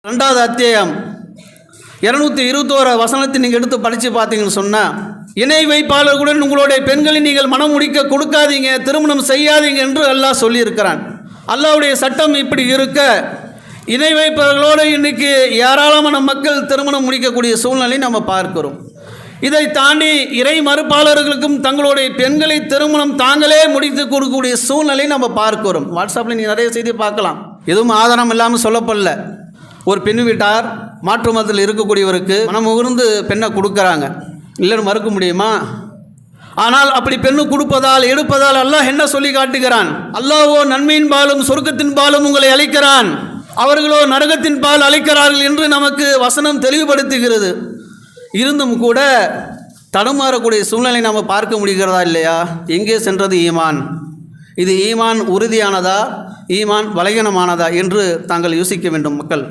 2வது அத்தியாயம் 221 வசனத்தை நீங்கள் எடுத்து படித்து பார்த்தீங்கன்னு சொன்னால், இணை வைப்பாளர்களுடன் உங்களுடைய பெண்களை நீங்கள் மனம் முடிக்க கொடுக்காதீங்க, திருமணம் செய்யாதீங்க என்று அல்லாஹ் சொல்லியிருக்கிறான். அல்லாஹ்வுடைய சட்டம் இப்படி இருக்க, இணை வைப்பவர்களோடு இன்றைக்கி ஏராளமான மக்கள் திருமணம் முடிக்கக்கூடிய சூழ்நிலை நம்ம பார்க்கிறோம். இதை தாண்டி இறை மறுப்பாளர்களுக்கும் தங்களுடைய பெண்களை திருமணம் தாங்களே முடித்து கொடுக்கக்கூடிய சூழ்நிலை நம்ம பார்க்கிறோம். வாட்ஸ்அப்பில் நீ நிறைய செய்தி பார்க்கலாம். எதுவும் ஆதாரம் இல்லாமல் சொல்லப்படல. ஒரு பெண் வீட்டார் மாற்று மதத்தில் இருக்கக்கூடியவருக்கு மனம் உகர்ந்து பெண்ணை கொடுக்குறாங்க, இல்லைன்னு மறுக்க முடியுமா? ஆனால் அப்படி பெண்ணு கொடுப்பதால் எடுப்பதால் அல்லாஹ் என்ன சொல்லி காட்டுகிறான்? அல்லாஹ்வோ நன்மையின் பாலும் சொர்க்கத்தின் பாலும் உங்களை அழைக்கிறான், அவர்களோ நரகத்தின் பால் அழைக்கிறார்கள் என்று நமக்கு வசனம் தெளிவுபடுத்துகிறது. இருந்தும் கூட தடுமாறக்கூடிய சூழ்நிலை நாம் பார்க்க முடிகிறதா இல்லையா? எங்கே சென்றது ஈமான்? இது ஈமான் உறுதியானதா, ஈமான் பலகீனமானதா என்று தாங்கள் யோசிக்க வேண்டும் மக்கள்.